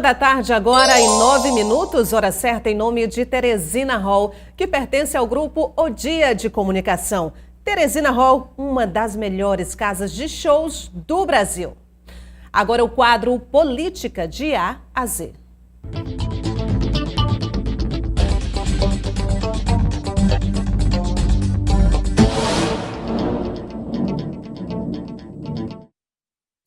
1h da tarde agora, em 9 minutos, hora certa, em nome de Teresina Hall, que pertence ao grupo O Dia de Comunicação. Teresina Hall, uma das melhores casas de shows do Brasil. Agora o quadro Política de A a Z.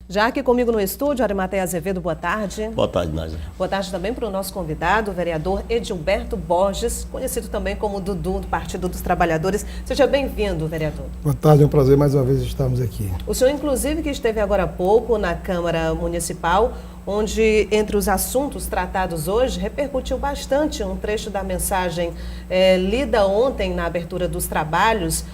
Já aqui comigo no estúdio, Arimateia Azevedo, boa tarde. Boa tarde, Nádia. Boa tarde também para o nosso convidado, o vereador Edilberto Borges, conhecido também como Dudu, do Partido dos Trabalhadores. Seja bem-vindo, vereador. Boa tarde, é um prazer mais uma vez estarmos aqui. O senhor, inclusive, que esteve agora há pouco na Câmara Municipal, onde, entre os assuntos tratados hoje, repercutiu bastante um trecho da mensagem lida ontem na abertura dos trabalhos.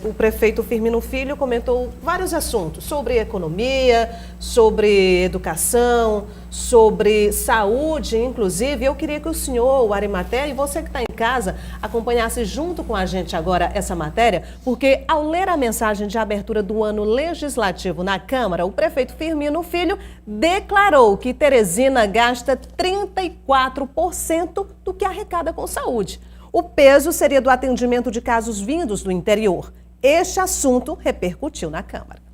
O prefeito Firmino Filho comentou vários assuntos sobre economia, sobre educação, sobre saúde, inclusive. Eu queria que o senhor, o Arimateia, e você que está em casa, acompanhasse junto com a gente agora essa matéria, porque ao ler a mensagem de abertura do ano legislativo na Câmara, o prefeito Firmino Filho declarou que Teresina gasta 34% do que arrecada com saúde. O peso seria do atendimento de casos vindos do interior. Este assunto repercutiu na Câmara.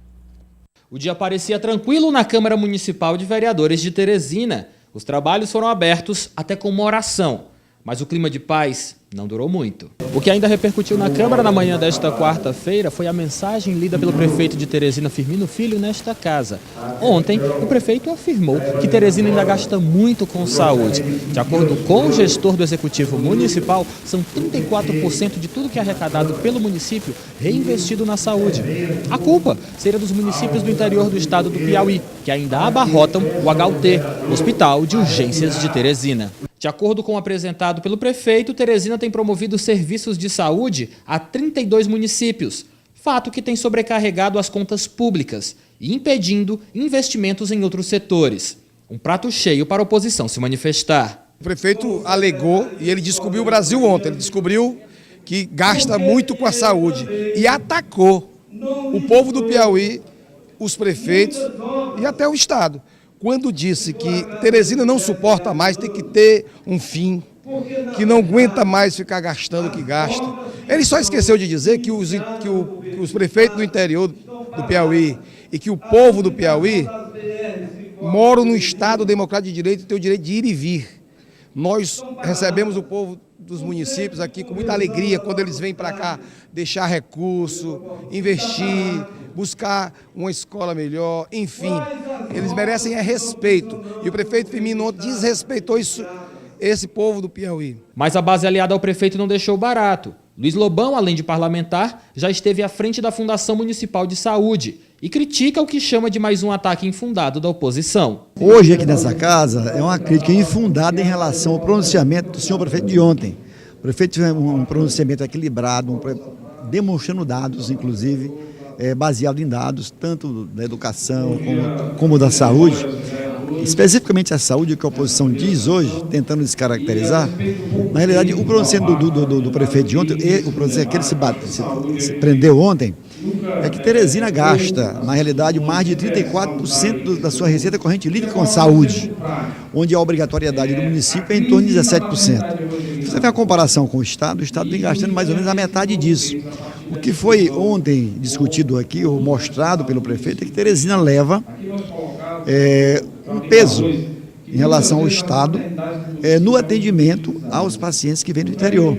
O dia parecia tranquilo na Câmara Municipal de Vereadores de Teresina. Os trabalhos foram abertos até com uma oração, mas o clima de paz não durou muito. O que ainda repercutiu na Câmara na manhã desta quarta-feira foi a mensagem lida pelo prefeito de Teresina, Firmino Filho, nesta casa. Ontem, o prefeito afirmou que Teresina ainda gasta muito com saúde. De acordo com o gestor do Executivo Municipal, são 34% de tudo que é arrecadado pelo município reinvestido na saúde. A culpa seria dos municípios do interior do estado do Piauí, que ainda abarrotam o HUT, Hospital de Urgências de Teresina. De acordo com o apresentado pelo prefeito, Teresina tem promovido serviços de saúde a 32 municípios, fato que tem sobrecarregado as contas públicas e impedindo investimentos em outros setores. Um prato cheio para a oposição se manifestar. O prefeito alegou, e ele descobriu o Brasil ontem, ele descobriu que gasta muito com a saúde e atacou o povo do Piauí, os prefeitos e até o Estado, quando disse que Teresina não suporta mais, tem que ter um fim, que não aguenta mais ficar gastando o que gasta. Ele só esqueceu de dizer que os prefeitos do interior do Piauí e que o povo do Piauí moram no Estado democrático de direito e tem o direito de ir e vir. Nós recebemos o povo dos municípios aqui com muita alegria quando eles vêm para cá deixar recurso, investir, buscar uma escola melhor, enfim. Eles merecem respeito. E o prefeito Firmino desrespeitou esse povo do Piauí. Mas a base aliada ao prefeito não deixou barato. Luiz Lobão, além de parlamentar, já esteve à frente da Fundação Municipal de Saúde e critica o que chama de mais um ataque infundado da oposição. Hoje aqui nessa casa é uma crítica infundada em relação ao pronunciamento do senhor prefeito de ontem. O prefeito fez um pronunciamento equilibrado, demonstrando dados, inclusive, baseado em dados, tanto da educação como da saúde. Especificamente a saúde, que a oposição diz hoje, tentando descaracterizar, na realidade o pronunciamento do prefeito de ontem, o pronunciamento que ele se prendeu ontem, é que Teresina gasta, na realidade, mais de 34% da sua receita corrente líquida com a saúde, onde a obrigatoriedade do município é em torno de 17%. Se você vê a comparação com o Estado vem gastando mais ou menos a metade disso. O que foi ontem discutido aqui, ou mostrado pelo prefeito, é que Teresina leva um peso em relação ao Estado no atendimento aos pacientes que vêm do interior.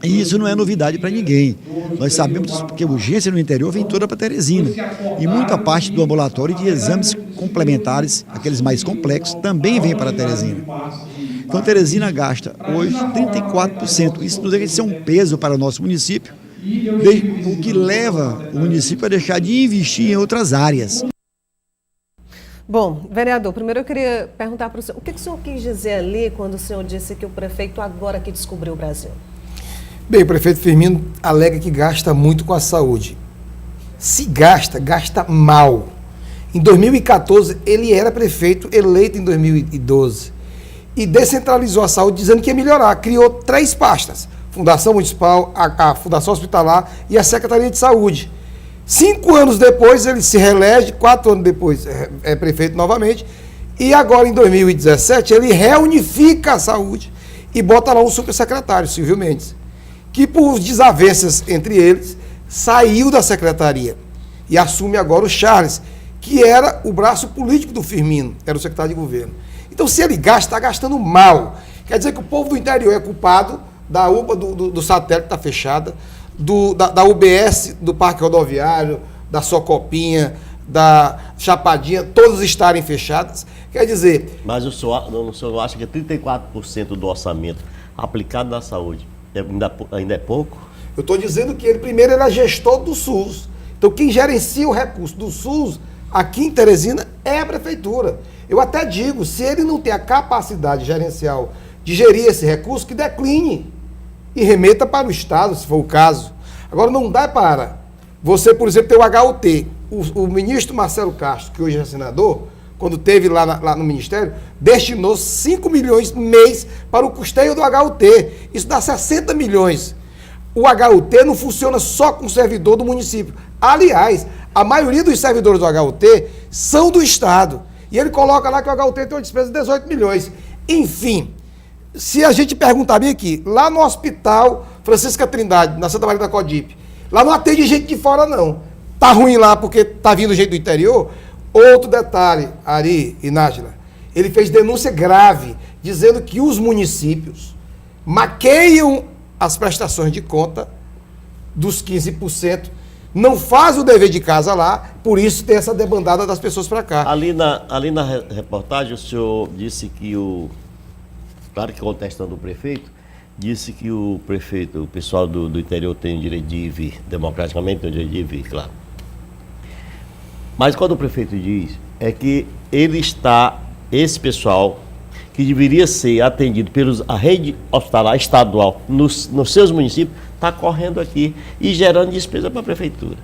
E isso não é novidade para ninguém. Nós sabemos que a urgência no interior vem toda para Teresina. E muita parte do ambulatório de exames complementares, aqueles mais complexos, também vem para Teresina. Então Teresina gasta hoje 34%. Isso nos deixa de ser um peso para o nosso município, o que leva o município a deixar de investir em outras áreas. Bom, vereador, primeiro eu queria perguntar para o senhor, o que o senhor quis dizer ali quando o senhor disse que o prefeito agora que descobriu o Brasil? Bem, o prefeito Firmino alega que gasta muito com a saúde. Se gasta, gasta mal. Em 2014, ele era prefeito eleito em 2012 e descentralizou a saúde dizendo que ia melhorar. Criou 3 pastas, Fundação Municipal, a Fundação Hospitalar e a Secretaria de Saúde. 5 anos depois ele se reelege, 4 anos depois é prefeito novamente E agora, em 2017, ele reunifica a saúde e bota lá um supersecretário, Silvio Mendes, que por desavenças entre eles, saiu da secretaria e assume agora o Charles, que era o braço político do Firmino, era o secretário de governo. Então, se ele gasta, está gastando mal. Quer dizer que o povo do interior é culpado da UPA do satélite está fechada, da UBS, do Parque Rodoviário, da Socopinha, da Chapadinha, todas estarem fechadas. Quer dizer... Mas o senhor não acha que 34% do orçamento aplicado na saúde ainda é pouco? Eu estou dizendo que ele, primeiro, ele é gestor do SUS. Então, quem gerencia o recurso do SUS aqui em Teresina é a prefeitura. Eu até digo, se ele não tem a capacidade gerencial de gerir esse recurso, que decline e remeta para o Estado, se for o caso. Agora, não dá para você, por exemplo, ter o HUT. O ministro Marcelo Castro, que hoje é senador, quando esteve lá no Ministério, destinou 5 milhões mês para o custeio do HUT. Isso dá 60 milhões. O HUT não funciona só com o servidor do município. Aliás, a maioria dos servidores do HUT são do Estado. E ele coloca lá que o HUT tem uma despesa de 18 milhões. Enfim, se a gente perguntar bem aqui, lá no Hospital Francisca Trindade, na Santa Maria da Codipe, lá não atende gente de fora, não. Tá ruim lá porque tá vindo gente do interior. Outro detalhe, Ari e Nájila, ele fez denúncia grave, dizendo que os municípios maqueiam as prestações de conta dos 15%, não faz o dever de casa lá, por isso tem essa debandada das pessoas para cá. Ali na reportagem, o senhor disse que claro que contestando o prefeito, disse que o prefeito, o pessoal do interior tem o direito de ir e vir, democraticamente tem o direito de ir e vir, claro. Mas quando o prefeito diz, é que esse pessoal, que deveria ser atendido pela rede hospitalar estadual nos seus municípios, está correndo aqui e gerando despesa para a prefeitura.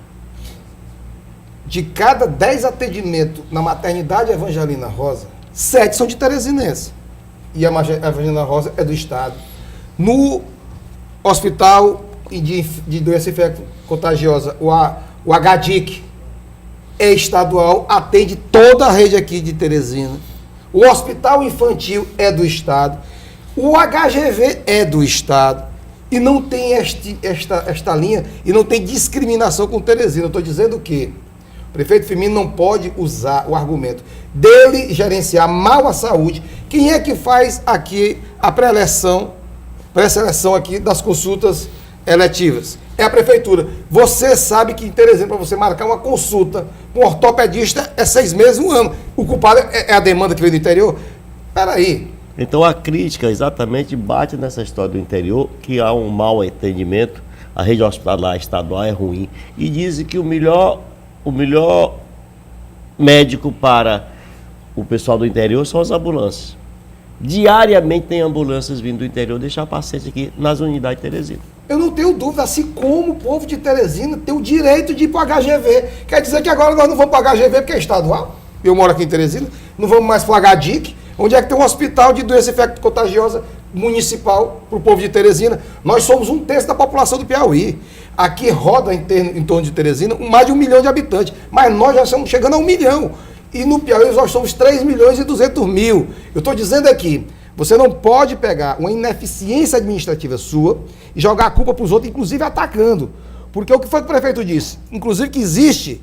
De cada 10 atendimentos na maternidade Evangelina Rosa, 7 são de teresinense. E a Evangelina Rosa é do Estado. No hospital de doença contagiosa, o HDIC é estadual, atende toda a rede aqui de Teresina. O hospital infantil é do Estado. O HGV é do Estado. E não tem esta linha, e não tem discriminação com Teresina. Eu estou dizendo que o prefeito Firmino não pode usar o argumento dele gerenciar mal a saúde. Quem é que faz aqui a pré-seleção aqui das consultas eletivas? É a prefeitura. Você sabe que em Teresina, para você marcar uma consulta com um ortopedista, é 6 meses, 1 ano. O culpado é a demanda que vem do interior? Peraí. Então a crítica exatamente bate nessa história do interior, que há um mau atendimento, a rede hospitalar estadual é ruim, e dizem que o melhor médico para o pessoal do interior são as ambulâncias. Diariamente tem ambulâncias vindo do interior deixar paciente aqui nas unidades de Teresina. Eu não tenho dúvida, assim como o povo de Teresina tem o direito de ir para o HGV. Quer dizer que agora nós não vamos para o HGV porque é estadual? Eu moro aqui em Teresina, não vamos mais para o HDIC, onde é que tem um hospital de doença infecto-contagiosa municipal para o povo de Teresina. Nós somos 1/3 da população do Piauí. Aqui roda em torno de Teresina mais de 1 milhão de habitantes, mas nós já estamos chegando a 1 milhão. E no Piauí nós somos 3 milhões e 200 mil. Eu estou dizendo aqui, você não pode pegar uma ineficiência administrativa sua e jogar a culpa para os outros, inclusive atacando. Porque o que foi que o prefeito disse? Inclusive que existe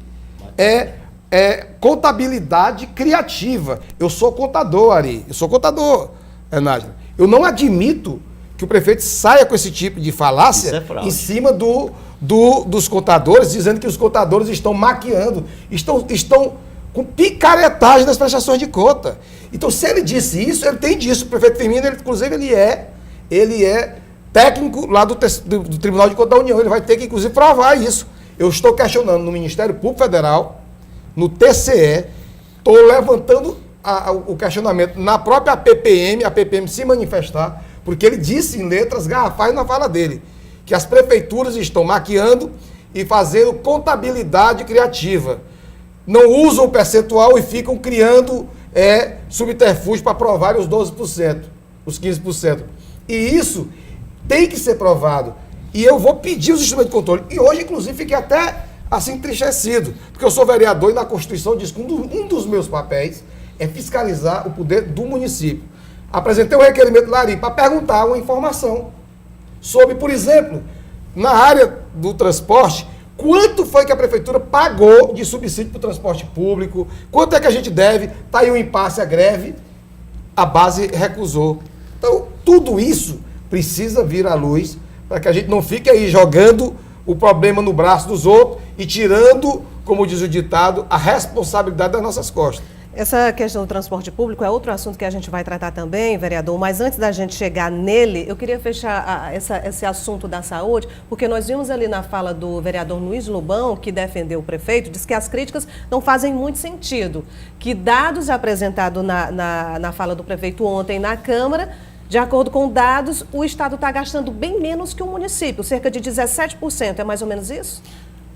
contabilidade criativa. Eu sou contador, Ari. Eu sou contador, Nájila. Eu não admito que o prefeito saia com esse tipo de falácia em cima dos contadores, dizendo que os contadores estão maquiando, estão com picaretagem das prestações de conta. Então, se ele disse isso, ele tem disso. O prefeito Firmino, inclusive, ele é técnico lá do Tribunal de Contas da União. Ele vai ter que, inclusive, provar isso. Eu estou questionando no Ministério Público Federal, no TCE, estou levantando o questionamento na própria PPM, a PPM se manifestar, porque ele disse em letras garrafais na fala dele, que as prefeituras estão maquiando e fazendo contabilidade criativa. Não usam o percentual e ficam criando subterfúgio para provar os 12%, os 15%. E isso tem que ser provado. E eu vou pedir os instrumentos de controle. E hoje, inclusive, fiquei até assim entristecido, porque eu sou vereador e na Constituição diz que um dos meus papéis é fiscalizar o poder do município. Apresentei um requerimento lá para perguntar uma informação sobre, por exemplo, na área do transporte, quanto foi que a prefeitura pagou de subsídio para o transporte público, quanto é que a gente deve, está aí o impasse, a greve, a base recusou. Então, tudo isso precisa vir à luz para que a gente não fique aí jogando o problema no braço dos outros e tirando, como diz o ditado, a responsabilidade das nossas costas. Essa questão do transporte público é outro assunto que a gente vai tratar também, vereador, mas antes da gente chegar nele, eu queria fechar esse assunto da saúde, porque nós vimos ali na fala do vereador Luiz Lobão, que defendeu o prefeito, diz que as críticas não fazem muito sentido, que dados apresentados na fala do prefeito ontem na Câmara, de acordo com dados, o Estado está gastando bem menos que o município, cerca de 17%, é mais ou menos isso?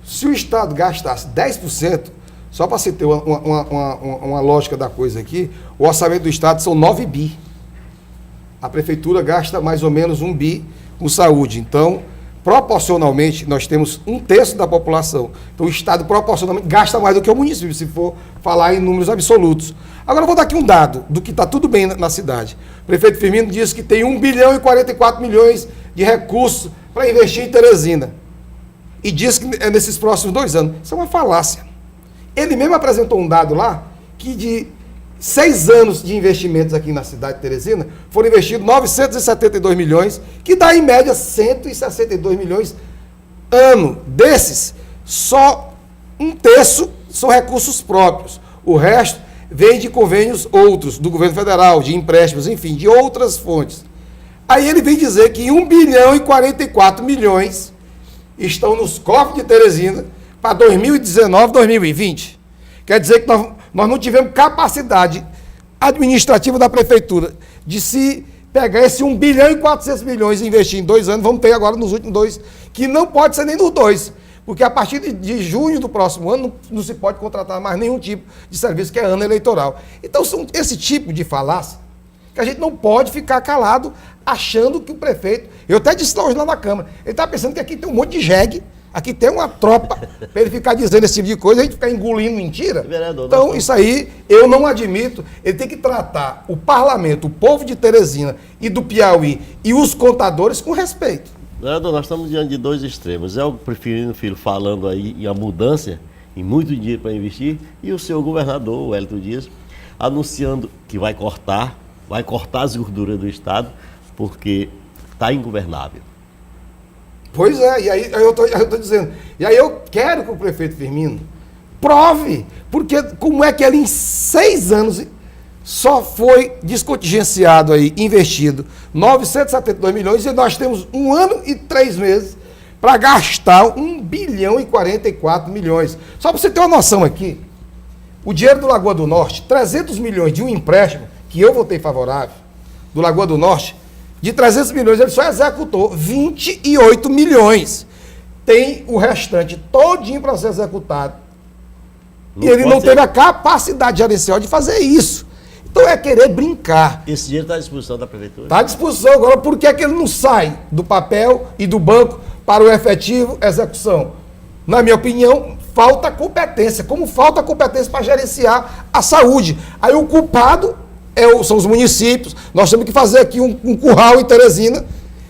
Se o Estado gastasse 10%, só para você ter uma lógica da coisa aqui, o orçamento do Estado são 9 bi. A Prefeitura gasta mais ou menos 1 bi com saúde. Então, proporcionalmente, nós temos 1/3 da população. Então, o Estado proporcionalmente gasta mais do que o município, se for falar em números absolutos. Agora, eu vou dar aqui um dado do que está tudo bem na cidade. O prefeito Firmino disse que tem 1 bilhão e 44 milhões de recursos para investir em Teresina. E diz que é nesses próximos 2 anos. Isso é uma falácia. Ele mesmo apresentou um dado lá, que de 6 anos de investimentos aqui na cidade de Teresina, foram investidos 972 milhões, que dá em média 162 milhões ano. Desses, só 1/3 são recursos próprios. O resto vem de convênios outros, do governo federal, de empréstimos, enfim, de outras fontes. Aí ele vem dizer que 1 bilhão e 44 milhões estão nos cofres de Teresina para 2019, 2020. Quer dizer que nós não tivemos capacidade administrativa da prefeitura de se pegar esse 1 bilhão e 400 milhões e investir em 2 anos, vamos ter agora nos últimos 2, que não pode ser nem nos 2, porque a partir de junho do próximo ano não se pode contratar mais nenhum tipo de serviço, que é ano eleitoral. Então, são esse tipo de falácia que a gente não pode ficar calado achando que o prefeito... Eu até disse hoje lá na Câmara, ele está pensando que aqui tem um monte de jegue, aqui tem uma tropa para ele ficar dizendo esse tipo de coisa, a gente ficar engolindo mentira. Vereador, então, isso aí eu não admito. Ele tem que tratar o parlamento, o povo de Teresina e do Piauí e os contadores com respeito. Vereador, nós estamos diante de 2 extremos. É o Firmino Filho falando aí em a mudança, em muito dinheiro para investir, e o seu governador, o Wellington Dias, anunciando que vai cortar as gorduras do Estado, porque está ingovernável. Pois é, e aí eu estou dizendo, e aí eu quero que o prefeito Firmino prove, porque como é que ele em 6 anos só foi descontingenciado aí, investido 972 milhões, e nós temos 1 ano e 3 meses para gastar 1 bilhão e 44 milhões. Só para você ter uma noção aqui, o dinheiro do Lagoa do Norte, 300 milhões de um empréstimo, que eu votei favorável, do Lagoa do Norte, de 300 milhões, ele só executou 28 milhões. Tem o restante todinho para ser executado. E ele não teve a capacidade gerencial de fazer isso. Então é querer brincar. Esse dinheiro está à disposição da prefeitura? Está à disposição. Agora, por que é que ele não sai do papel e do banco para o efetivo execução? Na minha opinião, falta competência. Como falta competência para gerenciar a saúde. Aí o culpado são os municípios. Nós temos que fazer aqui um curral em Teresina,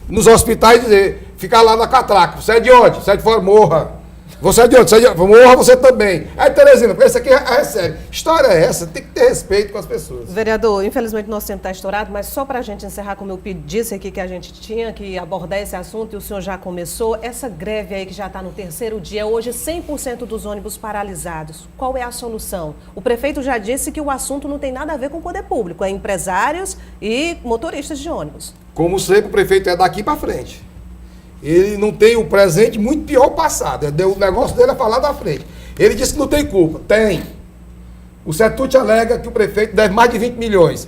nos hospitais, e dizer, ficar lá na catraca. Você é de onde? Você é de fora, morra. Você é de onde? Você é de... Morra você também. Aí, Teresina, porque esse aqui recebe. História é essa? Tem que ter respeito com as pessoas. Vereador, infelizmente nosso tempo está estourado, mas só para a gente encerrar, como eu disse aqui que a gente tinha que abordar esse assunto e o senhor já começou, essa greve aí que já está no 3º dia, hoje 100% dos ônibus paralisados. Qual é a solução? O prefeito já disse que o assunto não tem nada a ver com o poder público, é empresários e motoristas de ônibus. Como sempre, o prefeito é daqui para frente. Ele não tem o presente, muito pior o passado. O negócio dele é falar da frente. Ele disse que não tem culpa. Tem. O Setut alega que o prefeito deve mais de 20 milhões.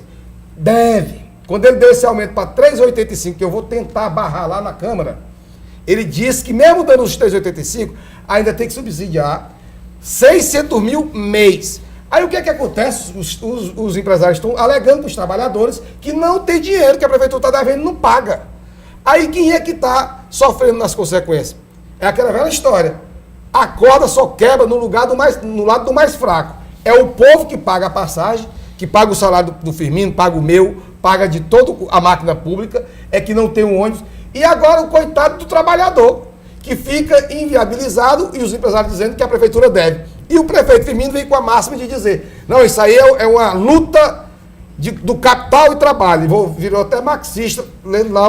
Deve. Quando ele deu esse aumento para 3,85, que eu vou tentar barrar lá na Câmara, ele disse que mesmo dando os 3,85, ainda tem que subsidiar 600 mil mês. Aí o que é que acontece? Os empresários estão alegando para os trabalhadores que não tem dinheiro, que a prefeitura está devendo e não paga. Aí quem é que está sofrendo nas consequências? É aquela velha história. A corda só quebra no lado do mais fraco. É o povo que paga a passagem que paga o salário do Firmino, paga o meu, paga de toda a máquina pública, é que não tem um ônibus. E agora o coitado do trabalhador, que fica inviabilizado e os empresários dizendo que a prefeitura deve. E o prefeito Firmino vem com a máxima de dizer, não, isso aí é uma luta do capital e trabalho. Virou até marxista, lendo lá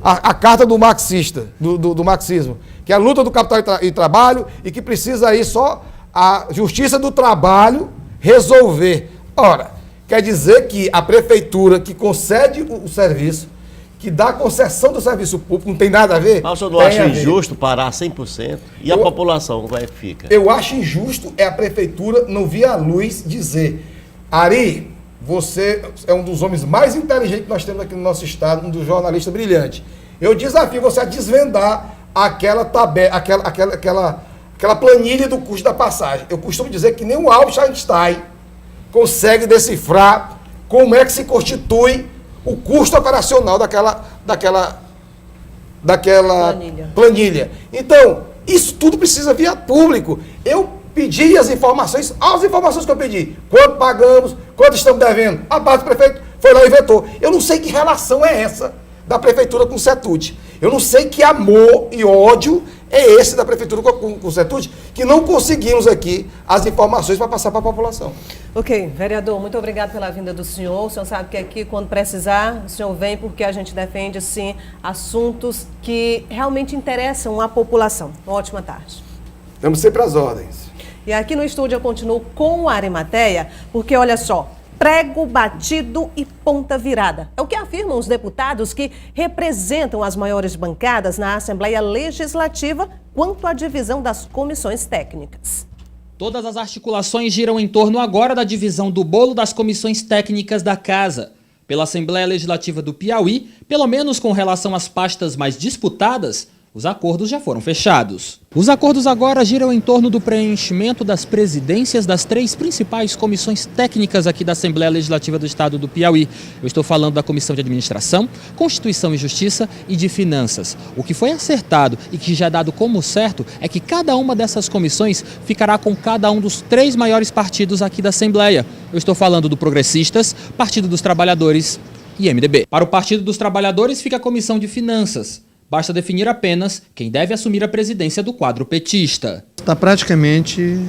a carta do marxista, do marxismo, que é a luta do capital e trabalho e que precisa aí só a justiça do trabalho resolver. Ora, quer dizer que a prefeitura que concede o serviço, que dá a concessão do serviço público, não tem nada a ver? Mas o senhor não acha injusto parar 100%? E a população, como é que fica? Eu acho injusto a prefeitura não vir à luz dizer, Ari, você é um dos homens mais inteligentes que nós temos aqui no nosso estado, um dos jornalistas brilhantes. Eu desafio você a desvendar aquela tabela, aquela planilha do custo da passagem. Eu costumo dizer que nem o Albert Einstein consegue decifrar como é que se constitui o custo operacional daquela planilha. Então, isso tudo precisa vir a público. Eu pedi as informações que eu pedi. Quanto pagamos, quanto estamos devendo. A base do prefeito foi lá e vetou. Eu não sei que relação é essa da prefeitura com o CETUD. Eu não sei que amor e ódio é esse da prefeitura com o CETUD, que não conseguimos aqui as informações para passar para a população. Ok, vereador, muito obrigado pela vinda do senhor. O senhor sabe que aqui, quando precisar, o senhor vem porque a gente defende, sim, assuntos que realmente interessam a população. Uma ótima tarde. Estamos sempre às ordens. E aqui no estúdio eu continuo com o Arimateia, porque olha só, prego batido e ponta virada. É o que afirmam os deputados que representam as maiores bancadas na Assembleia Legislativa quanto à divisão das comissões técnicas. Todas as articulações giram em torno agora da divisão do bolo das comissões técnicas da Casa. Pela Assembleia Legislativa do Piauí, pelo menos com relação às pastas mais disputadas, os acordos já foram fechados. Os acordos agora giram em torno do preenchimento das presidências das 3 principais comissões técnicas aqui da Assembleia Legislativa do Estado do Piauí. Eu estou falando da Comissão de Administração, Constituição e Justiça e de Finanças. O que foi acertado e que já é dado como certo é que cada uma dessas comissões ficará com cada um dos 3 maiores partidos aqui da Assembleia. Eu estou falando do Progressistas, Partido dos Trabalhadores e MDB. Para o Partido dos Trabalhadores fica a Comissão de Finanças. Basta definir apenas quem deve assumir a presidência do quadro petista. Está praticamente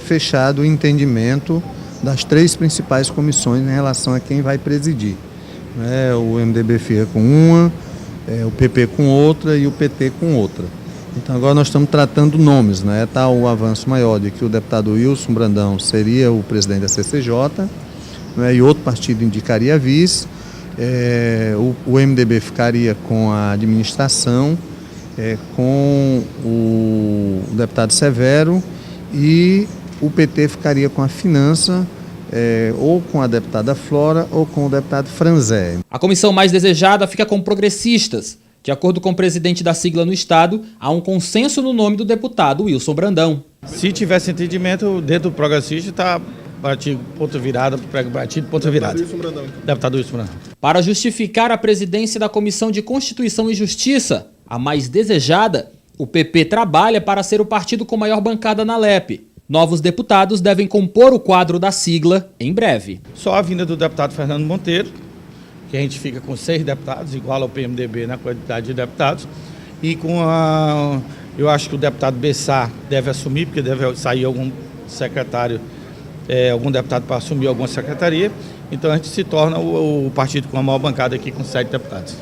fechado o entendimento das 3 principais comissões em relação a quem vai presidir. O MDB fica com uma, o PP com outra e o PT com outra. Então agora nós estamos tratando nomes, Está o avanço maior de que o deputado Wilson Brandão seria o presidente da CCJ, e outro partido indicaria a vice. O MDB ficaria com a administração, com o deputado Severo, e o PT ficaria com a finança, ou com a deputada Flora ou com o deputado Franzé. A comissão mais desejada fica com progressistas. De acordo com o presidente da sigla no estado, há um consenso no nome do deputado Wilson Brandão. Se tivesse entendimento dentro do progressista, está batido, ponto virada, prego batido, ponto virada. Deputado Wilson Brandão. Para justificar a presidência da Comissão de Constituição e Justiça, a mais desejada, o PP trabalha para ser o partido com maior bancada na LEP. Novos deputados devem compor o quadro da sigla em breve. Só a vinda do deputado Fernando Monteiro, que a gente fica com 6 deputados, igual ao PMDB na quantidade de deputados, e eu acho que o deputado Bessá deve assumir, porque deve sair algum secretário, algum deputado para assumir alguma secretaria, então a gente se torna o partido com a maior bancada aqui com 7 deputados.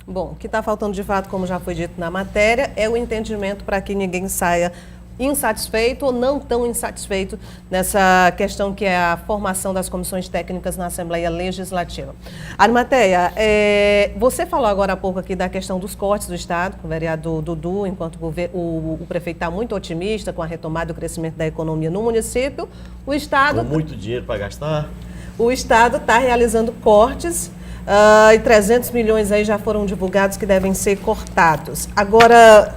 Bom, o que está faltando de fato, como já foi dito na matéria, é o entendimento para que ninguém saia insatisfeito ou não tão insatisfeito nessa questão que é a formação das comissões técnicas na Assembleia Legislativa. Arimateia, você falou agora há pouco aqui da questão dos cortes do Estado, com o vereador Dudu, enquanto o prefeito está muito otimista com a retomada e o crescimento da economia no município. O Estado... Com muito dinheiro para gastar? O Estado está realizando cortes e 300 milhões aí já foram divulgados que devem ser cortados. Agora,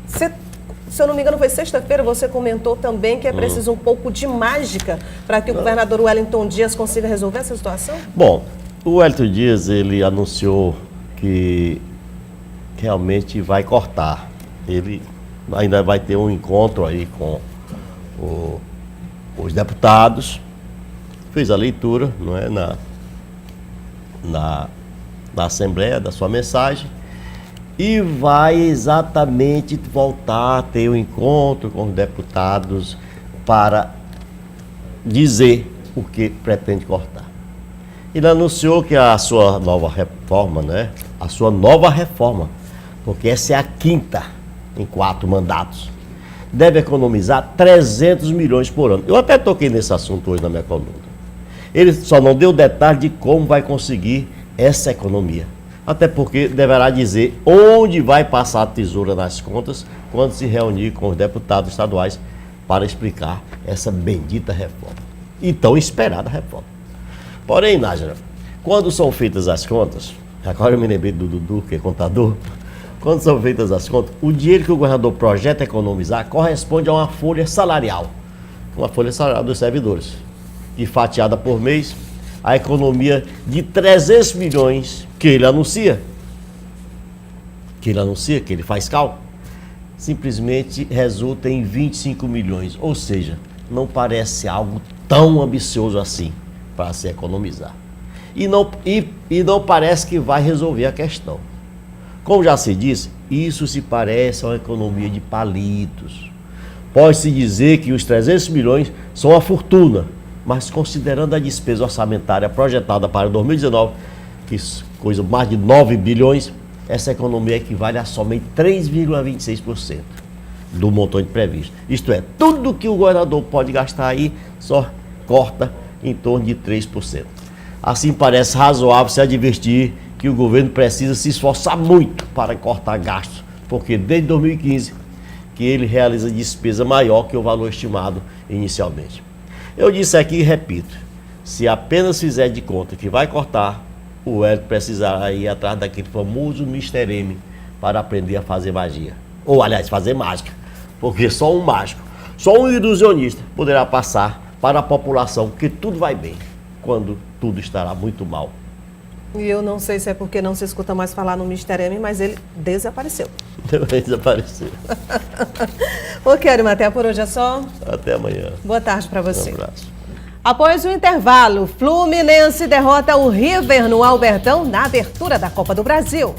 se eu não me engano, foi sexta-feira, você comentou também que é preciso um pouco de mágica para que o governador Wellington Dias consiga resolver essa situação? Bom, o Wellington Dias, ele anunciou que realmente vai cortar. Ele ainda vai ter um encontro aí com os deputados fez a leitura, não é, na Assembleia da sua mensagem e vai exatamente voltar a ter um encontro com os deputados para dizer o que pretende cortar. Ele anunciou que a sua nova reforma, né? A sua nova reforma, porque essa é a quinta em 4 mandatos, deve economizar 300 milhões por ano. Eu até toquei nesse assunto hoje na minha coluna. Ele só não deu detalhe de como vai conseguir essa economia. Até porque deverá dizer onde vai passar a tesoura nas contas quando se reunir com os deputados estaduais para explicar essa bendita reforma. E tão esperada reforma. Porém, Nájera, quando são feitas as contas, agora eu me lembrei do Dudu, que é contador, quando são feitas as contas, o dinheiro que o governador projeta economizar corresponde a uma folha salarial dos servidores, e fatiada por mês, a economia de 300 milhões que ele anuncia, que ele faz cálculo, simplesmente resulta em 25 milhões, ou seja, não parece algo tão ambicioso assim para se economizar. E não parece que vai resolver a questão. Como já se disse, isso se parece a uma economia de palitos. Pode-se dizer que os 300 milhões são uma fortuna, mas considerando a despesa orçamentária projetada para 2019, que coisa mais de 9 bilhões, essa economia equivale a somente 3,26% do montante previsto. Isto é, tudo que o governador pode gastar aí só corta em torno de 3%. Assim parece razoável se advertir que o governo precisa se esforçar muito para cortar gastos, porque desde 2015 que ele realiza despesa maior que o valor estimado inicialmente. Eu disse aqui e repito, se apenas fizer de conta que vai cortar, o Hélio precisará ir atrás daquele famoso Mr. M para aprender a fazer magia. Ou, aliás, fazer mágica, porque só um mágico, só um ilusionista poderá passar para a população que tudo vai bem, quando tudo estará muito mal. E eu não sei se é porque não se escuta mais falar no Mr. M, mas ele desapareceu. Desapareceu. Ok, Arimatea, por hoje é só. Até amanhã. Boa tarde para você. Um abraço. Após o intervalo, Fluminense derrota o River no Albertão na abertura da Copa do Brasil.